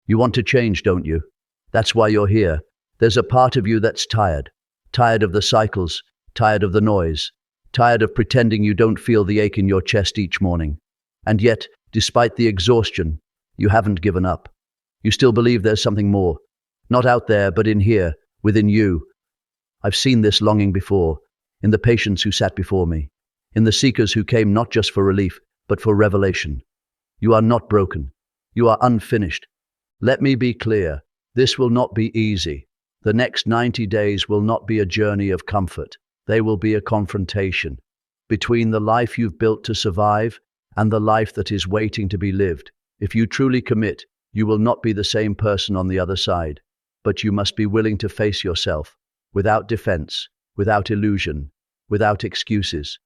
You want to change, don't you? That's why you're here. There's a part of you that's tired. Tired of the cycles, tired of the noise, tired of pretending you don't feel the ache in your chest each morning. And yet, despite the exhaustion, you haven't given up. You still believe there's something more. Not out there, but in here, within you. I've seen this longing before, in the patients who sat before me, in the seekers who came not just for relief, but for revelation. You are not broken. You are unfinished. Let me be clear, this will not be easy. The next 90 days will not be a journey of comfort. They will be a confrontation between the life you've built to survive and the life that is waiting to be lived. If you truly commit, you will not be the same person on the other side, but you must be willing to face yourself, without defense, without illusion, without excuses.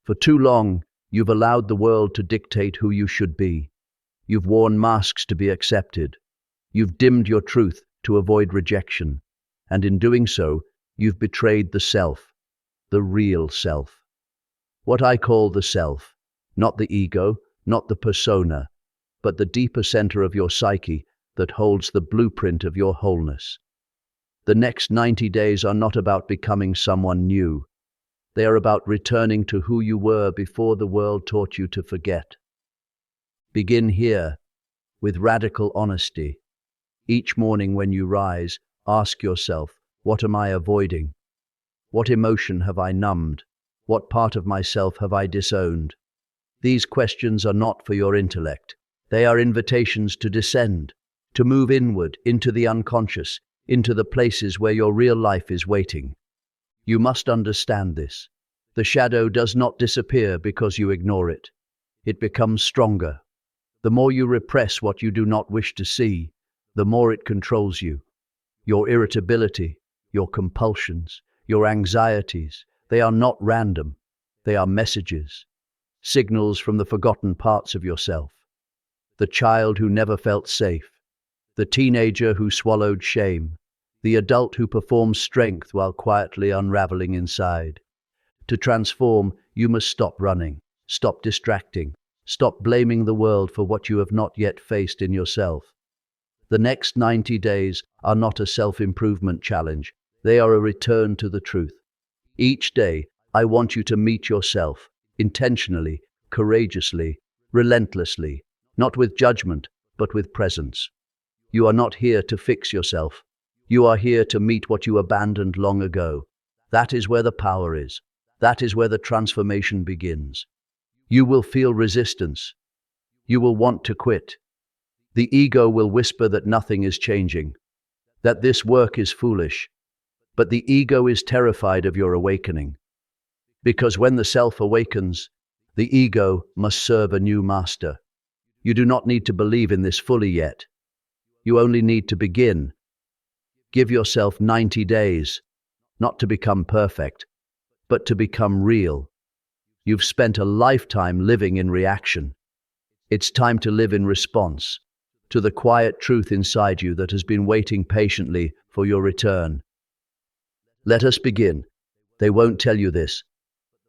For too long, you've allowed the world to dictate who you should be. You've worn masks to be accepted. You've dimmed your truth to avoid rejection. And in doing so, you've betrayed the self, the real self. What I call the self, not the ego, not the persona, but the deeper center of your psyche that holds the blueprint of your wholeness. The next 90 days are not about becoming someone new. They are about returning to who you were before the world taught you to forget. Begin here, with radical honesty. Each morning when you rise, ask yourself, what am I avoiding? What emotion have I numbed? What part of myself have I disowned? These questions are not for your intellect. They are invitations to descend, to move inward into the unconscious, into the places where your real life is waiting. You must understand this. The shadow does not disappear because you ignore it. It becomes stronger. The more you repress what you do not wish to see, the more it controls you. Your irritability, your compulsions, your anxieties, they are not random. They are messages, signals from the forgotten parts of yourself. The child who never felt safe, the teenager who swallowed shame, the adult who performs strength while quietly unraveling inside. To transform, you must stop running, stop distracting, stop blaming the world for what you have not yet faced in yourself. The next 90 days are not a self-improvement challenge. They are a return to the truth. Each day, I want you to meet yourself, intentionally, courageously, relentlessly, not with judgment, but with presence. You are not here to fix yourself. You are here to meet what you abandoned long ago. That is where the power is. That is where the transformation begins. You will feel resistance. You will want to quit. The ego will whisper that nothing is changing, that this work is foolish. But the ego is terrified of your awakening. Because when the self awakens, the ego must serve a new master. You do not need to believe in this fully yet. You only need to begin. Give yourself 90 days, not to become perfect, but to become real. You've spent a lifetime living in reaction. It's time to live in response to the quiet truth inside you that has been waiting patiently for your return. Let us begin. They won't tell you this,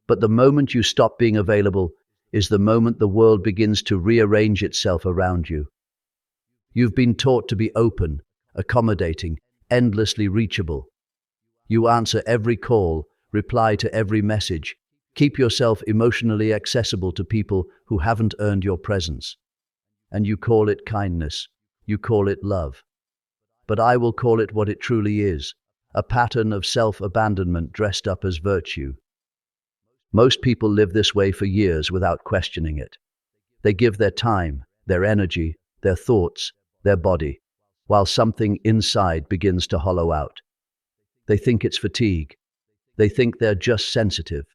but the moment you stop being available is the moment the world begins to rearrange itself around you. You've been taught to be open, accommodating, endlessly reachable. You answer every call, reply to every message, keep yourself emotionally accessible to people who haven't earned your presence. And you call it kindness, you call it love. But I will call it what it truly is, a pattern of self-abandonment dressed up as virtue. Most people live this way for years without questioning it. They give their time, their energy, their thoughts, their body, while something inside begins to hollow out. They think it's fatigue. They think they're just sensitive.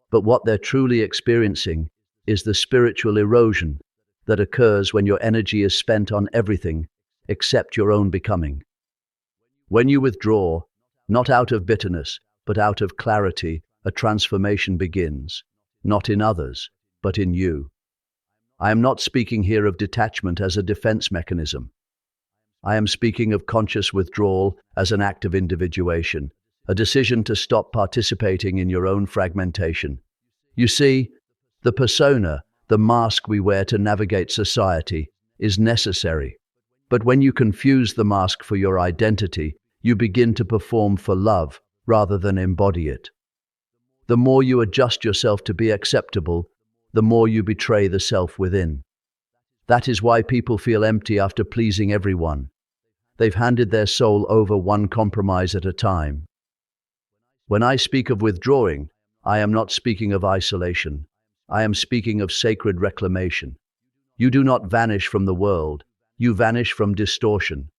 But what they're truly experiencing is the spiritual erosion that occurs when your energy is spent on everything except your own becoming. When you withdraw, not out of bitterness, but out of clarity, a transformation begins, not in others, but in you. I am not speaking here of detachment as a defense mechanism. I am speaking of conscious withdrawal as an act of individuation, a decision to stop participating in your own fragmentation. You see, the persona, the mask we wear to navigate society, is necessary. But when you confuse the mask for your identity, you begin to perform for love rather than embody it. The more you adjust yourself to be acceptable, the more you betray the self within. That is why people feel empty after pleasing everyone. They've handed their soul over one compromise at a time. When I speak of withdrawing, I am not speaking of isolation. I am speaking of sacred reclamation. You do not vanish from the world. You vanish from distortion.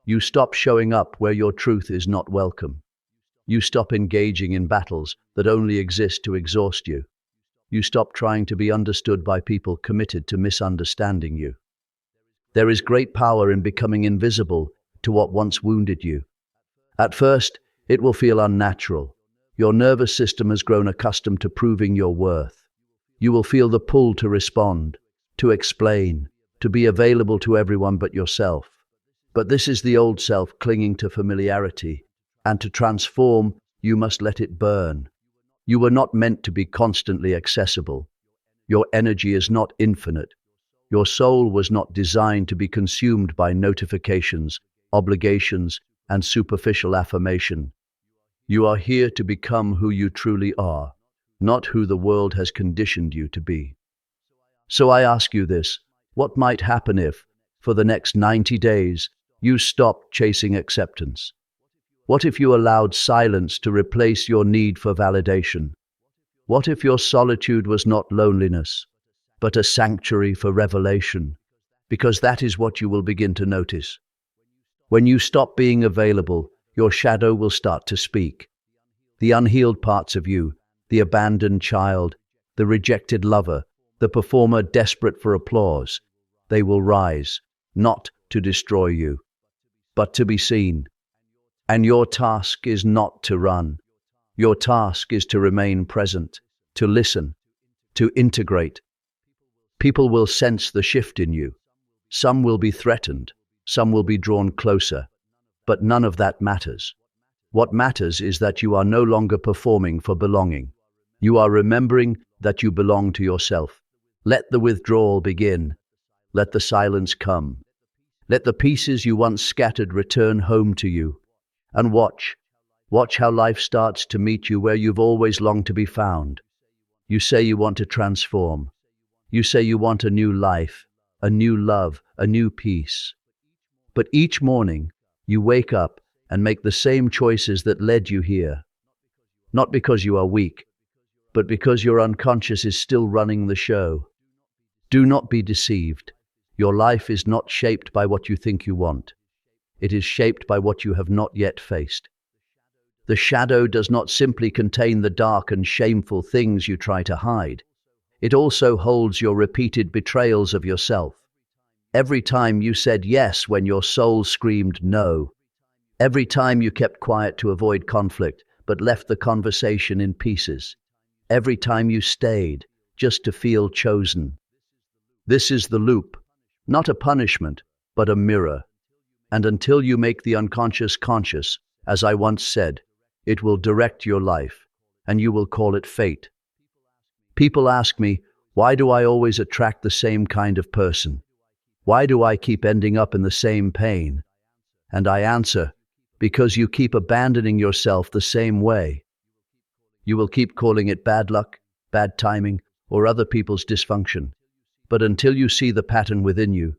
You stop showing up where your truth is not welcome. You stop engaging in battles that only exist to exhaust you. You stop trying to be understood by people committed to misunderstanding you. There is great power in becoming invisible to what once wounded you. At first, it will feel unnatural. Your nervous system has grown accustomed to proving your worth. You will feel the pull to respond, to explain, to be available to everyone but yourself. But this is the old self clinging to familiarity, and to transform, you must let it burn. You were not meant to be constantly accessible. Your energy is not infinite. Your soul was not designed to be consumed by notifications, obligations, and superficial affirmation. You are here to become who you truly are, not who the world has conditioned you to be. So I ask you this: what might happen if, for the next 90 days, you stopped chasing acceptance? What if you allowed silence to replace your need for validation? What if your solitude was not loneliness, but a sanctuary for revelation? Because that is what you will begin to notice. When you stop being available, your shadow will start to speak. The unhealed parts of you, the abandoned child, the rejected lover, the performer desperate for applause, they will rise, not to destroy you, but to be seen. And your task is not to run. Your task is to remain present, to listen, to integrate. People will sense the shift in you. Some will be threatened, some will be drawn closer, but none of that matters. What matters is that you are no longer performing for belonging. You are remembering that you belong to yourself. Let the withdrawal begin. Let the silence come. Let the pieces you once scattered return home to you. And watch how life starts to meet you where you've always longed to be found. You say you want to transform. You say you want a new life, a new love, a new peace. But each morning, you wake up and make the same choices that led you here. Not because you are weak, but because your unconscious is still running the show. Do not be deceived. Your life is not shaped by what you think you want. It is shaped by what you have not yet faced. The shadow does not simply contain the dark and shameful things you try to hide. It also holds your repeated betrayals of yourself. Every time you said yes when your soul screamed no. Every time you kept quiet to avoid conflict, but left the conversation in pieces. Every time you stayed, just to feel chosen. This is the loop, not a punishment, but a mirror. And until you make the unconscious conscious, as I once said, it will direct your life, and you will call it fate. People ask me, why do I always attract the same kind of person? Why do I keep ending up in the same pain? And I answer, because you keep abandoning yourself the same way. You will keep calling it bad luck, bad timing, or other people's dysfunction. But until you see the pattern within you,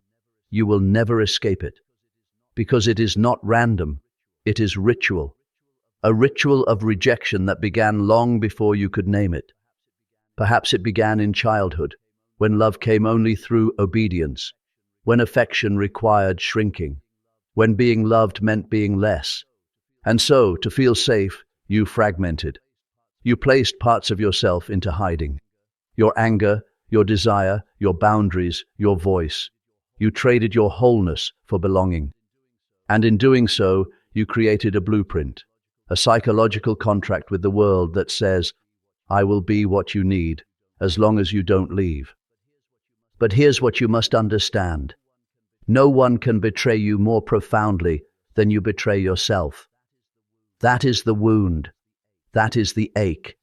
you will never escape it. Because it is not random, it is ritual. A ritual of rejection that began long before you could name it. Perhaps it began in childhood, when love came only through obedience, when affection required shrinking, when being loved meant being less. And so, to feel safe, you fragmented. You placed parts of yourself into hiding. Your anger, your desire, your boundaries, your voice. You traded your wholeness for belonging. And in doing so, you created a blueprint, a psychological contract with the world that says, I will be what you need, as long as you don't leave. But here's what you must understand. No one can betray you more profoundly than you betray yourself. That is the wound. That is the ache.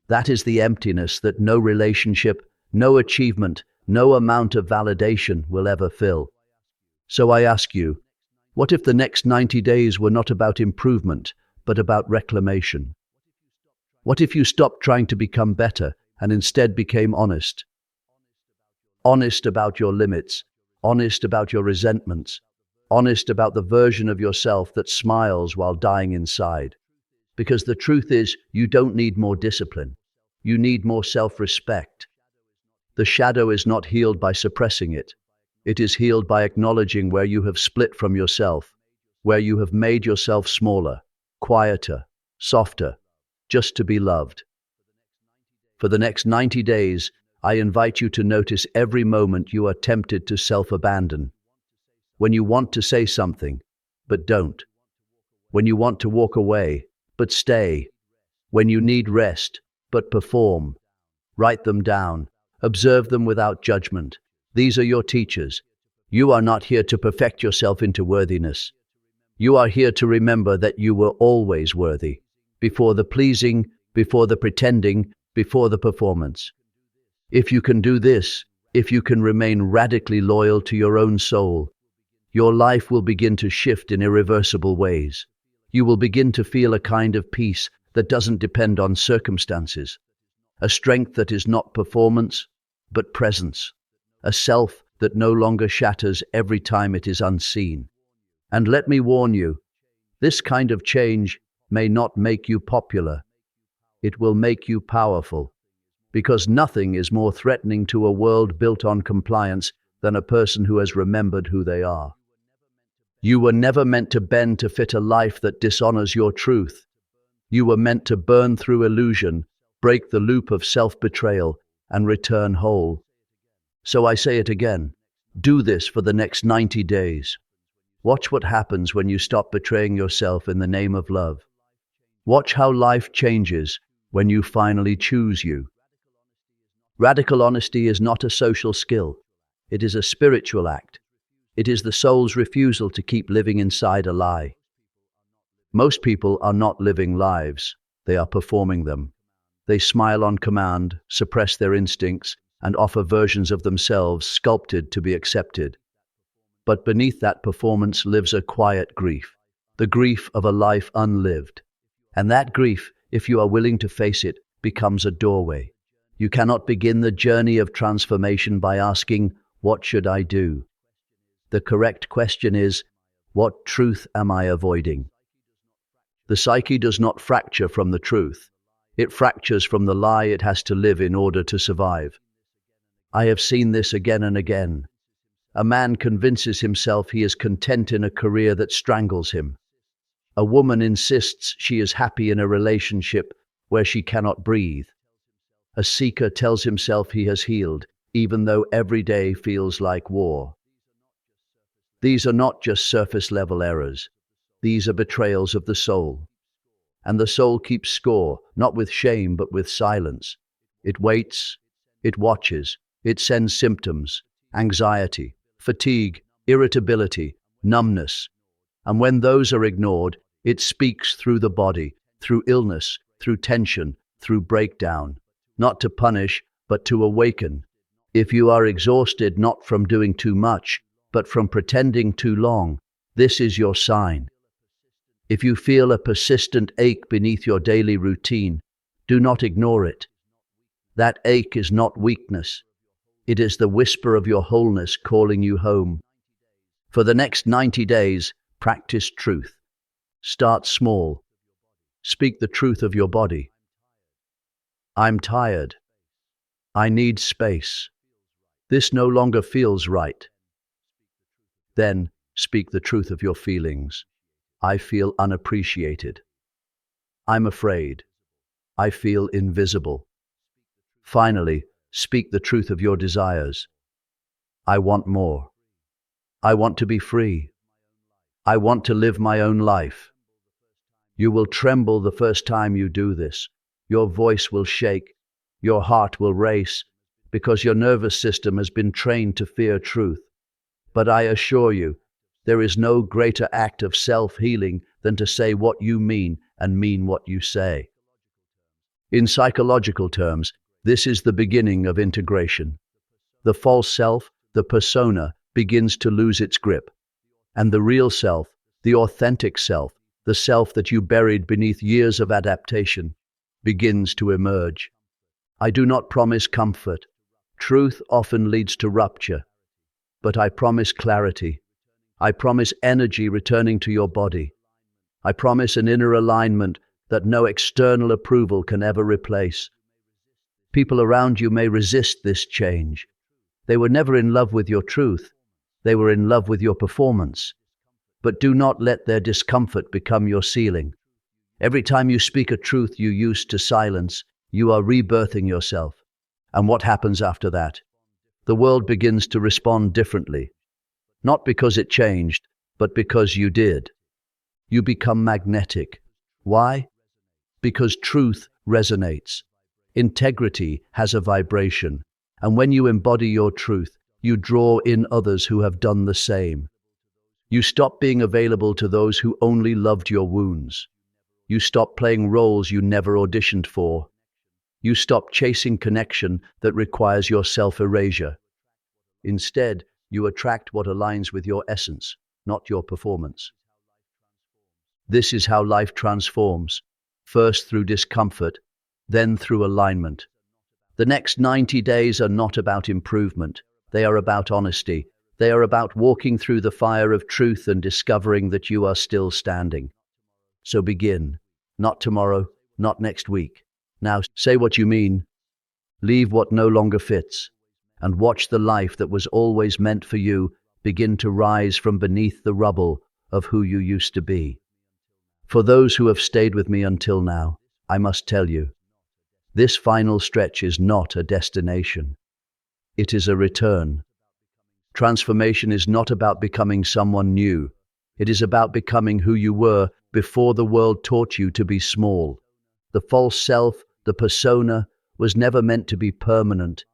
That is the emptiness that no relationship, no achievement, no amount of validation will ever fill. So I ask you, what if the next 90 days were not about improvement, but about reclamation? What if you stopped trying to become better and instead became honest? Honest about your limits, honest about your resentments, honest about the version of yourself that smiles while dying inside. Because the truth is, you don't need more discipline. You need more self-respect. The shadow is not healed by suppressing it. It is healed by acknowledging where you have split from yourself, where you have made yourself smaller, quieter, softer, just to be loved. For the next 90 days, I invite you to notice every moment you are tempted to self-abandon. When you want to say something, but don't. When you want to walk away, but stay. When you need rest, but perform. Write them down. Observe them without judgment. These are your teachers. You are not here to perfect yourself into worthiness. You are here to remember that you were always worthy. Before the pleasing, before the pretending, before the performance. If you can do this, if you can remain radically loyal to your own soul, your life will begin to shift in irreversible ways. You will begin to feel a kind of peace that doesn't depend on circumstances, a strength that is not performance, but presence, a self that no longer shatters every time it is unseen. And let me warn you, this kind of change may not make you popular. It will make you powerful, because nothing is more threatening to a world built on compliance than a person who has remembered who they are. You were never meant to bend to fit a life that dishonors your truth. You were meant to burn through illusion, break the loop of self-betrayal, and return whole. So I say it again, do this for the next 90 days. Watch what happens when you stop betraying yourself in the name of love. Watch how life changes when you finally choose you. Radical honesty is not a social skill. It is a spiritual act. It is the soul's refusal to keep living inside a lie. Most people are not living lives. They are performing them. They smile on command, suppress their instincts, and offer versions of themselves sculpted to be accepted. But beneath that performance lives a quiet grief, the grief of a life unlived. And that grief, if you are willing to face it, becomes a doorway. You cannot begin the journey of transformation by asking, "What should I do?" The correct question is, "What truth am I avoiding?" The psyche does not fracture from the truth. It fractures from the lie it has to live in order to survive. I have seen this again and again. A man convinces himself he is content in a career that strangles him. A woman insists she is happy in a relationship where she cannot breathe. A seeker tells himself he has healed, even though every day feels like war. These are not just surface-level errors. These are betrayals of the soul. And the soul keeps score, not with shame but with silence. It waits, it watches, it sends symptoms, anxiety, fatigue, irritability, numbness. And when those are ignored, it speaks through the body, through illness, through tension, through breakdown. Not to punish, but to awaken. If you are exhausted not from doing too much, but from pretending too long, this is your sign. If you feel a persistent ache beneath your daily routine, do not ignore it. That ache is not weakness. It is the whisper of your wholeness calling you home. For the next 90 days, practice truth. Start small. Speak the truth of your body. I'm tired. I need space. This no longer feels right. Then, speak the truth of your feelings. I feel unappreciated. I'm afraid. I feel invisible. Finally, speak the truth of your desires. I want more. I want to be free. I want to live my own life. You will tremble the first time you do this. Your voice will shake. Your heart will race, because your nervous system has been trained to fear truth. But I assure you, there is no greater act of self-healing than to say what you mean and mean what you say. In psychological terms, this is the beginning of integration. The false self, the persona, begins to lose its grip. And the real self, the authentic self, the self that you buried beneath years of adaptation, begins to emerge. I do not promise comfort. Truth often leads to rupture. But I promise clarity. I promise energy returning to your body. I promise an inner alignment that no external approval can ever replace. People around you may resist this change. They were never in love with your truth. They were in love with your performance. But do not let their discomfort become your ceiling. Every time you speak a truth you used to silence, you are rebirthing yourself. And what happens after that? The world begins to respond differently. Not because it changed, but because you did. You become magnetic. Why? Because truth resonates. Integrity has a vibration. And when you embody your truth, you draw in others who have done the same. You stop being available to those who only loved your wounds. You stop playing roles you never auditioned for. You stop chasing connection that requires your self-erasure. Instead, you attract what aligns with your essence, not your performance. This is how life transforms, first through discomfort, then through alignment. The next 90 days are not about improvement. They are about honesty. They are about walking through the fire of truth and discovering that you are still standing. So begin. Not tomorrow, not next week. Now say what you mean. Leave what no longer fits. And watch the life that was always meant for you begin to rise from beneath the rubble of who you used to be. For those who have stayed with me until now, I must tell you, this final stretch is not a destination. It is a return. Transformation is not about becoming someone new. It is about becoming who you were before the world taught you to be small. The false self, the persona, was never meant to be permanent.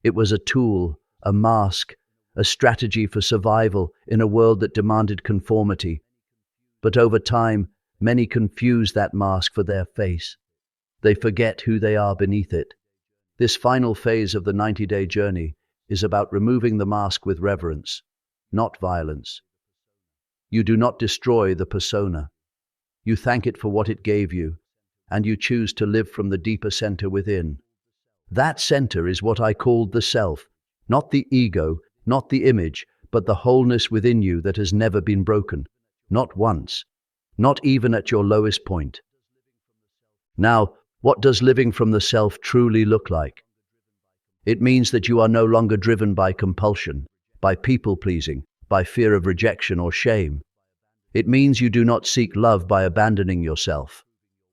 It was a tool, a mask, a strategy for survival in a world that demanded conformity. But over time, many confuse that mask for their face. They forget who they are beneath it. This final phase of the 90-day journey is about removing the mask with reverence, not violence. You do not destroy the persona. You thank it for what it gave you, and you choose to live from the deeper center within. That center is what I called the self, not the ego, not the image, but the wholeness within you that has never been broken. Not once, not even at your lowest point. Now, what does living from the self truly look like? It means that you are no longer driven by compulsion, by people-pleasing, by fear of rejection or shame. It means you do not seek love by abandoning yourself.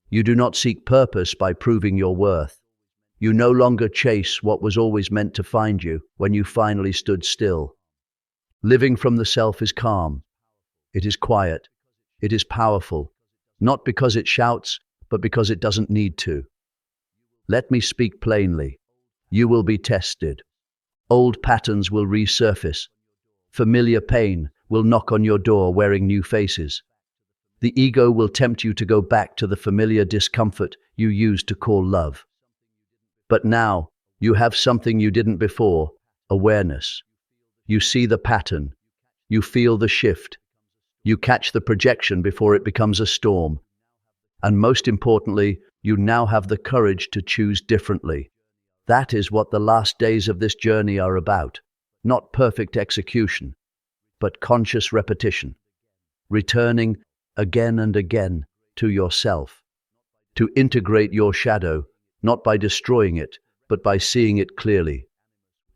You do not seek purpose by proving your worth. You no longer chase what was always meant to find you when you finally stood still. Living from the self is calm. It is quiet. It is powerful, not because it shouts, but because it doesn't need to. Let me speak plainly. You will be tested. Old patterns will resurface. Familiar pain will knock on your door wearing new faces. The ego will tempt you to go back to the familiar discomfort you used to call love. But now, you have something you didn't before, awareness. You see the pattern. You feel the shift. You catch the projection before it becomes a storm. And most importantly, you now have the courage to choose differently. That is what the last days of this journey are about. Not perfect execution, but conscious repetition. Returning again and again to yourself. To integrate your shadow, not by destroying it, but by seeing it clearly.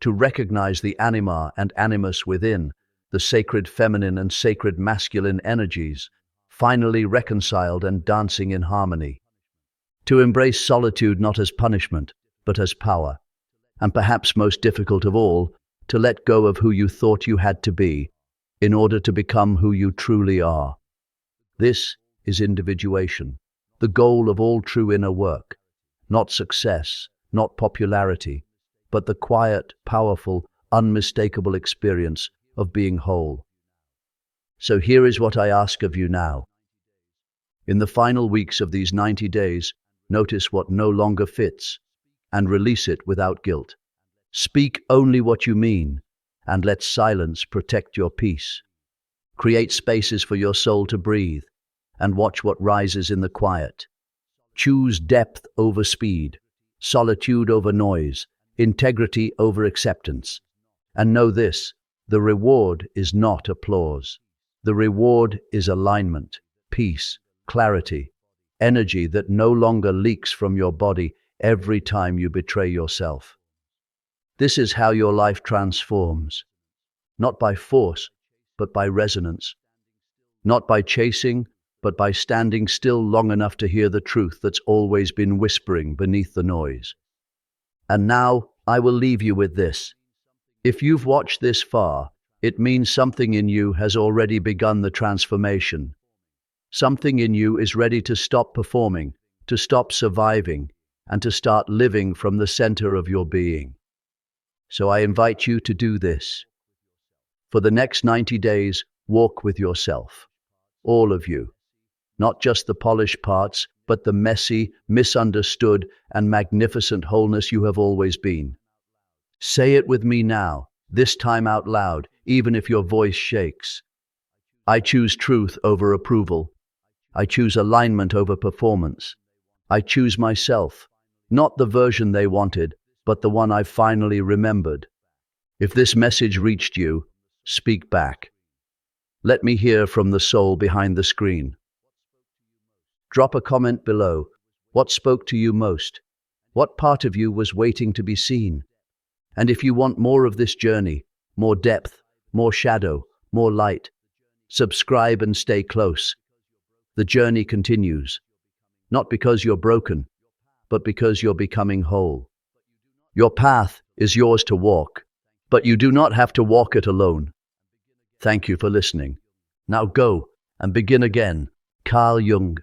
To recognize the anima and animus within, the sacred feminine and sacred masculine energies, finally reconciled and dancing in harmony. To embrace solitude not as punishment, but as power. And perhaps most difficult of all, to let go of who you thought you had to be, in order to become who you truly are. This is individuation, the goal of all true inner work. Not success, not popularity, but the quiet, powerful, unmistakable experience of being whole. So here is what I ask of you now. In the final weeks of these 90 days, notice what no longer fits, and release it without guilt. Speak only what you mean, and let silence protect your peace. Create spaces for your soul to breathe and watch what rises in the quiet. Choose depth over speed, solitude over noise, integrity over acceptance. And know this, the reward is not applause. The reward is alignment, peace, clarity, energy that no longer leaks from your body every time you betray yourself. This is how your life transforms, not by force, but by resonance. Not by chasing, but by standing still long enough to hear the truth that's always been whispering beneath the noise. And now, I will leave you with this. If you've watched this far, it means something in you has already begun the transformation. Something in you is ready to stop performing, to stop surviving, and to start living from the center of your being. So I invite you to do this. For the next 90 days, walk with yourself. All of you. Not just the polished parts, but the messy, misunderstood, and magnificent wholeness you have always been. Say it with me now, this time out loud, even if your voice shakes. I choose truth over approval. I choose alignment over performance. I choose myself, not the version they wanted, but the one I finally remembered. If this message reached you, speak back. Let me hear from the soul behind the screen. Drop a comment below. What spoke to you most? What part of you was waiting to be seen? And if you want more of this journey, more depth, more shadow, more light, subscribe and stay close. The journey continues, not because you're broken, but because you're becoming whole. Your path is yours to walk, but you do not have to walk it alone. Thank you for listening. Now go and begin again. Carl Jung.